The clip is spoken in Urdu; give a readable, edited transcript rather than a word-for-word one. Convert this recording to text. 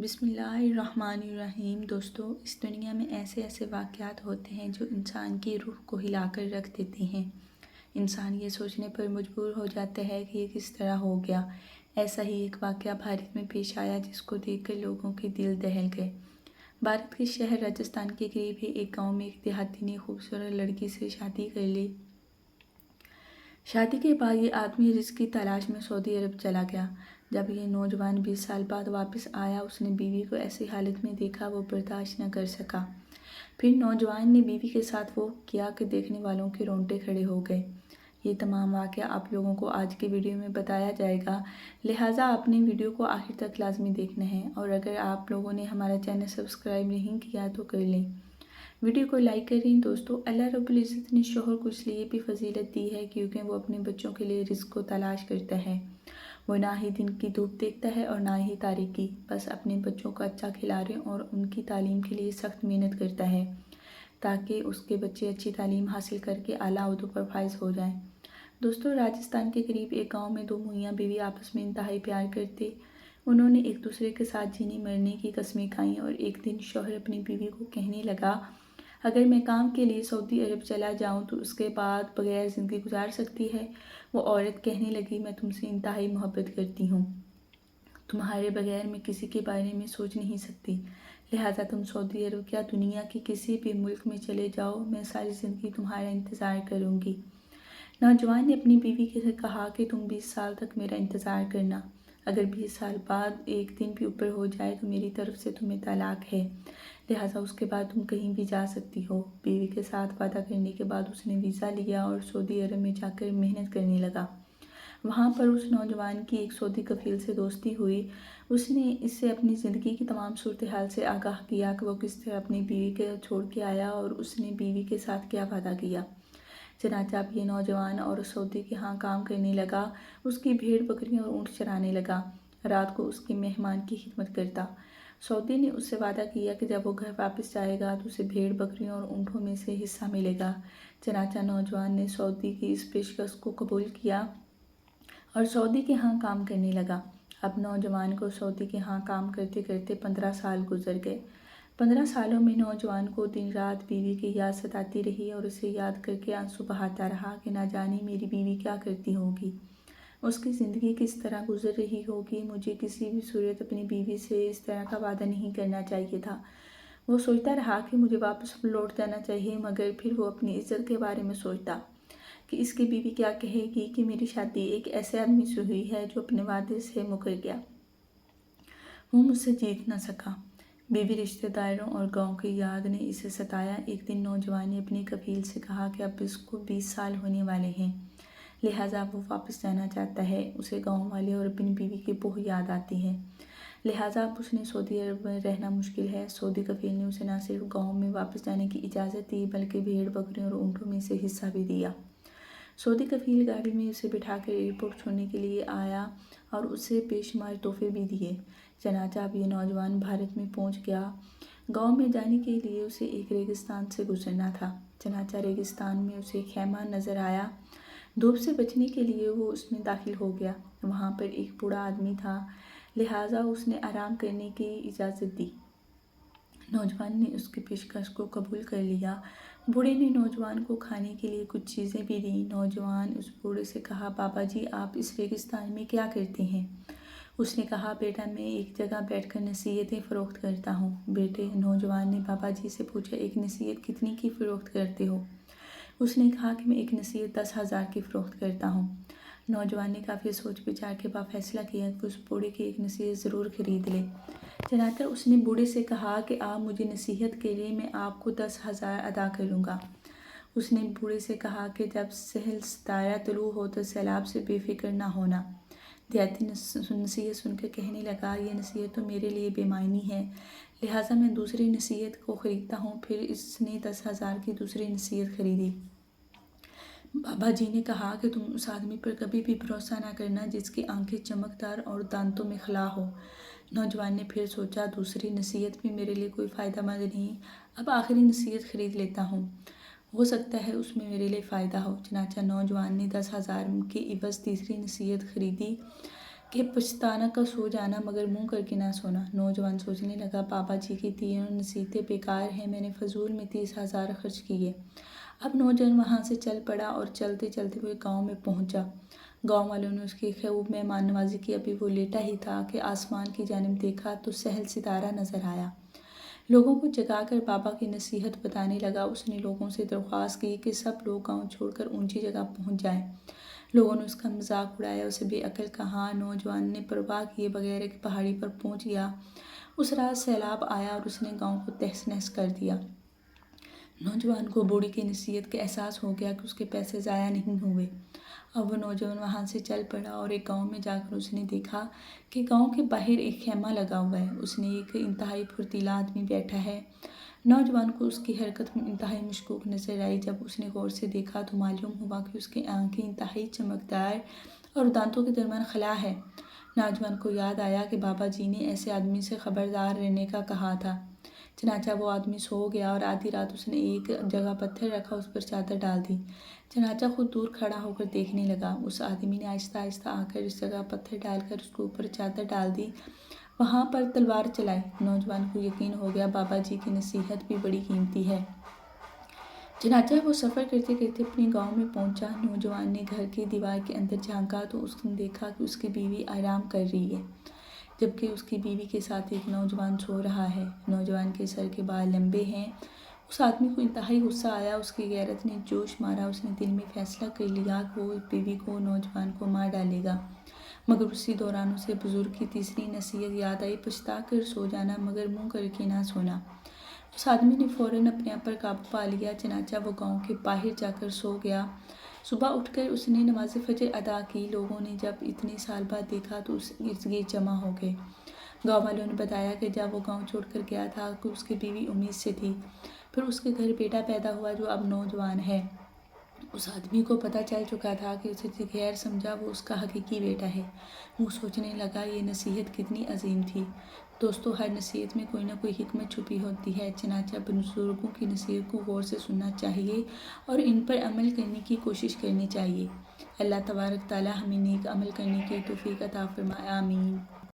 بسم اللہ الرحمن الرحیم۔ دوستو، اس دنیا میں ایسے ایسے واقعات ہوتے ہیں جو انسان کی روح کو ہلا کر رکھ دیتے ہیں۔ انسان یہ سوچنے پر مجبور ہو جاتا ہے کہ یہ کس طرح ہو گیا۔ ایسا ہی ایک واقعہ بھارت میں پیش آیا جس کو دیکھ کر لوگوں کے دل دہل گئے۔ بھارت کے شہر راجستھان کے قریب ہی ایک گاؤں میں ایک دیہاتی نے خوبصورت لڑکی سے شادی کر لی۔ شادی کے بعد یہ آدمی رزق کی تلاش میں سعودی عرب چلا گیا۔ جب یہ نوجوان 20 سال بعد واپس آیا، اس نے بیوی کو ایسی حالت میں دیکھا وہ برداشت نہ کر سکا۔ پھر نوجوان نے بیوی کے ساتھ وہ کیا کہ دیکھنے والوں کے رونگٹے کھڑے ہو گئے۔ یہ تمام واقعہ آپ لوگوں کو آج کے ویڈیو میں بتایا جائے گا، لہٰذا آپ نے ویڈیو کو آخر تک لازمی دیکھنا ہے، اور اگر آپ لوگوں نے ہمارا چینل سبسکرائب نہیں کیا تو کر لیں۔ ویڈیو کو لائک کریں۔ دوستو، اللہ رب العزت نے شوہر کو اس لیے بھی فضیلت دی ہے کیونکہ وہ اپنے بچوں کے لیے رزق کو تلاش کرتا ہے۔ وہ نہ ہی دن کی دھوپ دیکھتا ہے اور نہ ہی تاریکی، بس اپنے بچوں کو اچھا کھلانے اور ان کی تعلیم کے لیے سخت محنت کرتا ہے تاکہ اس کے بچے اچھی تعلیم حاصل کر کے اعلیٰ عہدوں پر فائز ہو جائیں۔ دوستو، راجستھان کے قریب ایک گاؤں میں دو میاں بیوی آپس میں انتہائی پیار کرتے۔ انہوں نے ایک دوسرے کے ساتھ جینے مرنے کی قسمیں کھائیں، اور ایک دن شوہر اپنی بیوی کو کہنے لگا، اگر میں کام کے لیے سعودی عرب چلا جاؤں تو اس کے بعد بغیر زندگی گزار سکتی ہے؟ وہ عورت کہنے لگی، میں تم سے انتہائی محبت کرتی ہوں، تمہارے بغیر میں کسی کے بارے میں سوچ نہیں سکتی، لہٰذا تم سعودی عرب کیا دنیا کے کسی بھی ملک میں چلے جاؤ، میں ساری زندگی تمہارا انتظار کروں گی۔ نوجوان نے اپنی بیوی سے کہا کہ تم 20 سال تک میرا انتظار کرنا، اگر 20 سال بعد ایک دن بھی اوپر ہو جائے تو میری طرف سے تمہیں طلاق ہے، لہٰذا اس کے بعد تم کہیں بھی جا سکتی ہو۔ بیوی کے ساتھ وعدہ کرنے کے بعد اس نے ویزا لیا اور سعودی عرب میں جا کر محنت کرنے لگا۔ وہاں پر اس نوجوان کی ایک سعودی کفیل سے دوستی ہوئی۔ اس نے اس سے اپنی زندگی کی تمام صورتحال سے آگاہ کیا کہ وہ کس طرح اپنی بیوی کو چھوڑ کے آیا اور اس نے بیوی کے ساتھ کیا وعدہ کیا۔ چنانچہ اب یہ نوجوان اور سعودی کے ہاں کام کرنے لگا، اس کی بھیڑ بکریاں اور اونٹ چرانے لگا، رات کو اس کے مہمان کی خدمت کرتا۔ سعودی نے اس سے وعدہ کیا کہ جب وہ گھر واپس جائے گا تو اسے بھیڑ بکریوں اور اونٹوں میں سے حصہ ملے گا۔ چنانچہ نوجوان نے سعودی کی اس پیشکش کو قبول کیا اور سعودی کے ہاں کام کرنے لگا۔ اب نوجوان کو سعودی کے ہاں کام کرتے کرتے 15 سال گزر گئے۔ 15 سالوں میں نوجوان کو دن رات بیوی کی یاد ستاتی رہی اور اسے یاد کر کے آنسو بہاتا رہا کہ نہ جانے میری بیوی کیا کرتی ہوگی، اس کی زندگی کس طرح گزر رہی ہوگی، مجھے کسی بھی صورت اپنی بیوی سے اس طرح کا وعدہ نہیں کرنا چاہیے تھا۔ وہ سوچتا رہا کہ مجھے واپس لوٹ جانا چاہیے، مگر پھر وہ اپنی عزت کے بارے میں سوچتا کہ اس کی بیوی کیا کہے گی کہ میری شادی ایک ایسے آدمی سے ہوئی ہے جو اپنے وعدے سے مکر گیا، وہ مجھ سے جیت نہ سکا۔ بیوی، رشتہ داروں اور گاؤں کی یاد نے اسے ستایا۔ ایک دن نوجوان نے اپنے کفیل سے کہا کہ اب اس کو 20 سال ہونے والے ہیں، لہٰذا وہ واپس جانا چاہتا ہے، اسے گاؤں والے اور اپنی بیوی کی بہت یاد آتی ہے، لہٰذا اب اس نے سعودی عرب میں رہنا مشکل ہے۔ سعودی کفیل نے اسے نہ صرف گاؤں میں واپس جانے کی اجازت دی بلکہ بھیڑ بکریوں اور اونٹوں میں سے حصہ بھی دیا۔ سعودی کفیل گاڑی میں اسے بٹھا کر ایئرپورٹ چھوڑنے کے لیے آیا اور اسے بے شمار تحفے بھی دیے۔ چنانچہ اب یہ نوجوان بھارت میں پہنچ گیا۔ گاؤں میں جانے کے لیے اسے ایک ریگستان سے گزرنا تھا۔ چنانچہ ریگستان میں اسے خیمہ نظر آیا۔ دھوپ سے بچنے کے لیے وہ اس میں داخل ہو گیا۔ وہاں پر ایک بوڑھا آدمی تھا، لہٰذا اس نے آرام کرنے کی اجازت دی۔ نوجوان نے اس کی پیشکش کو قبول کر لیا۔ بوڑھے نے نوجوان کو کھانے کے لیے کچھ چیزیں بھی دیں۔ نوجوان اس بوڑھے سے کہا، بابا جی، آپ اس ریگستان میں کیا کرتے ہیں؟ اس نے کہا، بیٹا، میں ایک جگہ بیٹھ کر نصیحتیں فروخت کرتا ہوں۔ بیٹے، نوجوان نے بابا جی سے پوچھا، ایک نصیحت کتنی کی فروخت کرتے ہو؟ اس نے کہا کہ میں ایک نصیحت 10,000 کی فروخت کرتا ہوں۔ نوجوان نے کافی سوچ بچار کے بعد فیصلہ کیا کہ اس بوڑھے کی ایک نصیحت ضرور خرید لے۔ چنانچہ اس نے بوڑھے سے کہا کہ آپ مجھے نصیحت کے لیے میں آپ کو 10,000 ادا کروں گا۔ اس نے بوڑھے سے کہا کہ جب سہل ستارہ طلوع ہو تو سیلاب سے بے فکر نہ ہونا۔ دیہاتی نصیحت سن کر کہنے لگا، یہ نصیحت تو میرے لیے بے معنی ہے، لہٰذا میں دوسری نصیحت کو خریدتا ہوں۔ پھر اس نے 10,000 کی دوسری نصیحت خریدی۔ بابا جی نے کہا کہ تم اس آدمی پر کبھی بھی بھروسہ نہ کرنا جس کی آنکھیں چمکدار اور دانتوں میں خلا ہو۔ نوجوان نے پھر سوچا، دوسری نصیحت بھی میرے لیے کوئی فائدہ مند نہیں، اب آخری نصیحت خرید لیتا ہوں، ہو سکتا ہے اس میں میرے لیے فائدہ ہو۔ چنانچہ نوجوان نے 10,000 کے عوض تیسری نصیحت خریدی۔ کہ پچھتانا کا سو جانا مگر منہ کر کے نہ سونا۔ نوجوان سوچنے لگا، بابا جی کی تینوں نصیحتیں بیکار ہیں، میں نے فضول میں 30,000 خرچ کیے۔ اب نوجوان وہاں سے چل پڑا اور چلتے چلتے وہ ایک گاؤں میں پہنچا۔ گاؤں والوں نے اس کی خوب مہمان نوازی کی۔ ابھی وہ لیٹا ہی تھا کہ آسمان کی جانب دیکھا تو سہل ستارہ نظر آیا۔ لوگوں کو جگا کر بابا کی نصیحت بتانے لگا۔ اس نے لوگوں سے درخواست کی کہ سب لوگ گاؤں چھوڑ کر اونچی جگہ پہنچ جائیں۔ لوگوں نے اس کا مذاق اڑایا، اسے بے عقل کہا۔ نوجوان نے پرواہ کیے بغیر ایک پہاڑی پر پہنچ گیا۔ اس رات سیلاب آیا اور اس نے گاؤں کو تہس نہس کر دیا۔ نوجوان کو بوڑھی کی نصیحت کا احساس ہو گیا کہ اس کے پیسے ضائع نہیں ہوئے۔ اب وہ نوجوان وہاں سے چل پڑا اور ایک گاؤں میں جا کر اس نے دیکھا کہ گاؤں کے باہر ایک خیمہ لگا ہوا ہے۔ اس نے ایک انتہائی پھرتیلا آدمی بیٹھا ہے۔ نوجوان کو اس کی حرکت انتہائی مشکوک نظر آئی۔ جب اس نے غور سے دیکھا تو معلوم ہوا کہ اس کی آنکھیں انتہائی چمکدار اور دانتوں کے درمیان خلا ہے۔ نوجوان کو یاد آیا کہ بابا جی نے ایسے آدمی سے خبردار رہنے کا کہا تھا۔ چنانچہ وہ آدمی سو گیا اور آدھی رات اس نے ایک جگہ پتھر رکھا، اس پر چادر ڈال دی۔ چنانچہ خود دور کھڑا ہو کر دیکھنے لگا۔ اس آدمی نے آہستہ آہستہ آ کر اس جگہ پتھر ڈال کر اس کے اوپر چادر ڈال دی، وہاں پر تلوار چلائی۔ نوجوان کو یقین ہو گیا بابا جی کی نصیحت بھی بڑی قیمتی ہے۔ چنانچہ وہ سفر کرتے کرتے اپنے گاؤں میں پہنچا۔ نوجوان نے گھر کی دیوار کے اندر جھانکا تو اس نے دیکھا کہ اس کی بیوی آرام کر رہی ہے، جبکہ اس کی بیوی کے ساتھ ایک نوجوان سو رہا ہے۔ نوجوان کے سر کے بال لمبے ہیں۔ اس آدمی کو انتہائی غصہ آیا، اس کی غیرت نے جوش مارا۔ اس نے دل میں فیصلہ کر لیا کہ وہ بیوی کو، نوجوان کو مار ڈالے گا۔ مگر اسی دوران اسے بزرگ کی تیسری نصیحت یاد آئی، پچھتا کر سو جانا مگر منہ کر کے نہ سونا۔ اس آدمی نے فوراً اپنے آپ پر قابو پا لیا۔ چنانچہ وہ گاؤں کے باہر جا کر سو گیا۔ صبح اٹھ کر اس نے نماز فجر ادا کی۔ لوگوں نے جب اتنے سال بعد دیکھا تو اس ارد گرد جمع ہو گئے۔ گاؤں والوں نے بتایا کہ جب وہ گاؤں چھوڑ کر گیا تھا کہ اس کی بیوی امید سے تھی، پھر اس کے گھر بیٹا پیدا ہوا جو اب نوجوان ہے۔ اس آدمی کو پتہ چل چکا تھا کہ اسے غیر سمجھا وہ اس کا حقیقی بیٹا ہے۔ وہ سوچنے لگا یہ نصیحت کتنی عظیم تھی۔ دوستو، ہر نصیحت میں کوئی نہ کوئی حکمت چھپی ہوتی ہے، چنانچہ بزرگوں کی نصیحت کو غور سے سننا چاہیے اور ان پر عمل کرنے کی کوشش کرنی چاہیے۔ اللہ تبارک تعالیٰ ہمیں نیک عمل کرنے کی توفیق عطا فرمائے، آمین۔